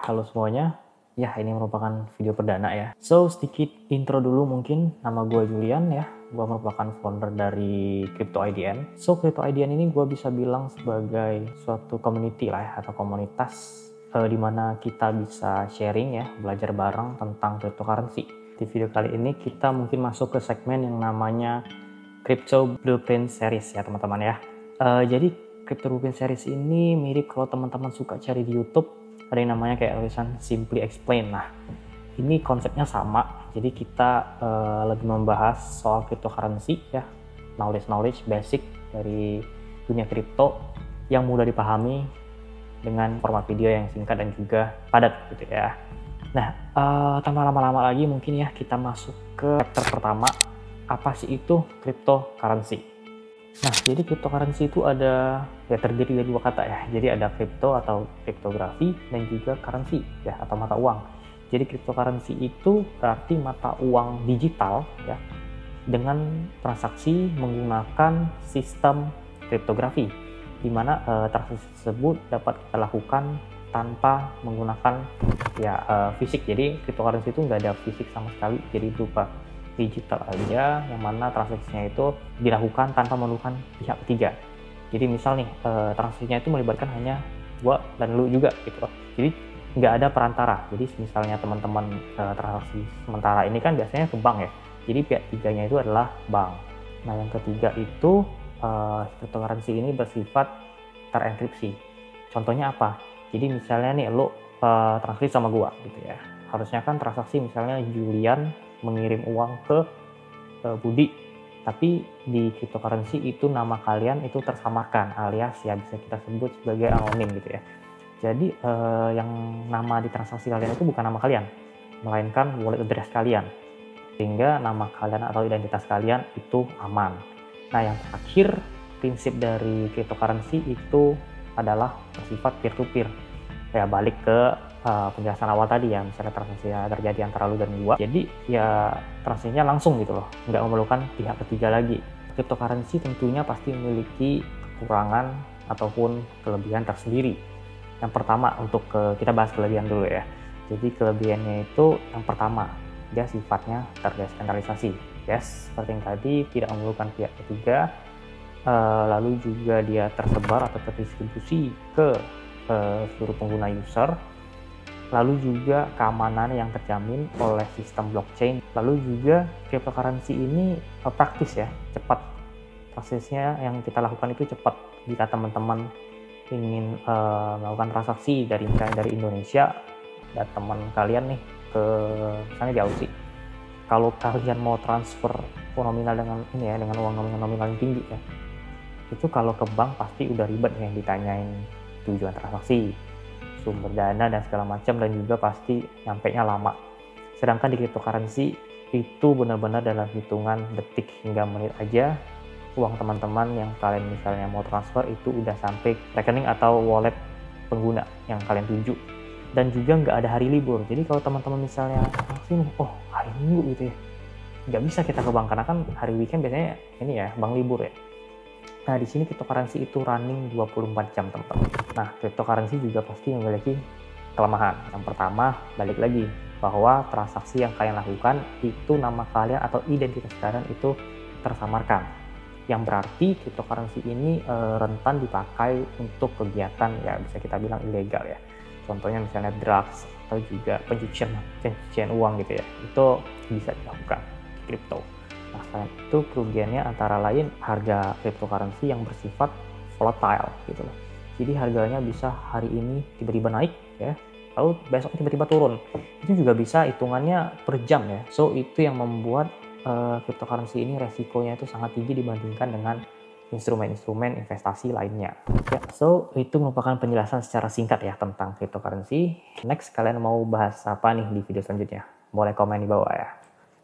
Halo semuanya, ya ini merupakan video perdana ya. So sedikit intro dulu mungkin, nama gue Julian ya. Gue merupakan founder dari Crypto IDN. So Crypto IDN ini gue bisa bilang sebagai suatu community lah ya, atau komunitas di mana kita bisa sharing ya, belajar bareng tentang cryptocurrency. Di video kali ini kita mungkin masuk ke segmen yang namanya Crypto Blueprint Series ya teman-teman ya. Jadi Crypto Blueprint Series ini mirip kalau teman-teman suka cari di YouTube, ada yang namanya kayak tulisan Simply Explain. Nah, ini konsepnya sama. Jadi kita lebih membahas soal cryptocurrency ya, knowledge basic dari dunia kripto yang mudah dipahami dengan format video yang singkat dan juga padat gitu ya. Nah, tanpa lama-lama lagi mungkin ya kita masuk ke chapter pertama. Apa sih itu cryptocurrency? Nah, jadi cryptocurrency itu ada ya terdiri dari dua kata ya. Jadi ada crypto atau kriptografi dan juga currency ya atau mata uang. Jadi cryptocurrency itu berarti mata uang digital ya dengan transaksi menggunakan sistem kriptografi di mana transaksi tersebut dapat kita lakukan tanpa menggunakan ya fisik. Jadi cryptocurrency itu nggak ada fisik sama sekali. Jadi berupa digital aja, yang mana transaksinya itu dilakukan tanpa memerlukan pihak ketiga. Jadi misal nih transaksinya itu melibatkan hanya gua dan lu juga gitu loh. Jadi nggak ada perantara. Jadi misalnya teman-teman transaksi sementara ini kan biasanya ke bank ya. Jadi pihak tiganya itu adalah bank. Nah yang ketiga itu cryptocurrency ini bersifat terenkripsi. Contohnya apa? Jadi misalnya nih lu transaksi sama gua gitu ya. Harusnya kan transaksi misalnya Julian mengirim uang ke Budi, tapi di cryptocurrency itu nama kalian itu tersamarkan alias ya bisa kita sebut sebagai anonim gitu ya. Jadi yang nama di transaksi kalian itu bukan nama kalian, melainkan wallet address kalian, sehingga nama kalian atau identitas kalian itu aman. Nah yang terakhir, prinsip dari cryptocurrency itu adalah bersifat peer to peer. Ya balik ke penjelasan awal tadi ya, misalnya transaksinya terjadi antara lu dan gua, jadi ya transaksinya langsung gitu loh, nggak memerlukan pihak ketiga lagi. Cryptocurrency tentunya pasti memiliki kekurangan ataupun kelebihan tersendiri. Yang pertama untuk kita bahas kelebihan dulu ya. Jadi kelebihannya itu yang pertama, dia sifatnya terdesentralisasi. Yes, seperti yang tadi tidak memerlukan pihak ketiga, lalu juga dia tersebar atau terdistribusi ke seluruh pengguna user. Lalu juga keamanan yang terjamin oleh sistem blockchain. Lalu juga cryptocurrency ini praktis ya, cepat. Prosesnya yang kita lakukan itu cepat. Jika teman-teman ingin melakukan transaksi dari misalnya dari Indonesia dan teman kalian nih ke misalnya di Aussie, kalau kalian mau transfer nominal dengan ini ya, dengan uang nominal yang tinggi ya, itu kalau ke bank pasti udah ribet ya, ditanyain tujuan transaksi, sumber dana dan segala macam, dan juga pasti nyampainya lama. Sedangkan di cryptocurrency itu benar-benar dalam hitungan detik hingga menit aja uang teman-teman yang kalian misalnya mau transfer itu udah sampai rekening atau wallet pengguna yang kalian tuju. Dan juga nggak ada hari libur. Jadi kalau teman-teman misalnya nih, oh hari Minggu gitu ya, nggak bisa kita ke bank karena kan hari weekend biasanya ini ya bank libur ya. Nah, di sini cryptocurrency itu running 24 jam, teman-teman. Nah, cryptocurrency juga pasti memiliki kelemahan. Yang pertama, balik lagi, bahwa transaksi yang kalian lakukan itu nama kalian atau identitas kalian itu tersamarkan. Yang berarti cryptocurrency ini rentan dipakai untuk kegiatan ya bisa kita bilang ilegal ya. Contohnya misalnya drugs atau juga pencucian uang gitu ya. Itu bisa dilakukan di kripto. Nah, selain itu kerugiannya antara lain harga cryptocurrency yang bersifat volatile gitu loh. Jadi harganya bisa hari ini tiba-tiba naik ya, lalu besok tiba-tiba turun. Itu juga bisa hitungannya per jam ya. So itu yang membuat cryptocurrency ini resikonya itu sangat tinggi dibandingkan dengan instrumen-instrumen investasi lainnya. Ya, so itu merupakan penjelasan secara singkat ya tentang cryptocurrency. Next, kalian mau bahas apa nih di video selanjutnya? Boleh komen di bawah ya.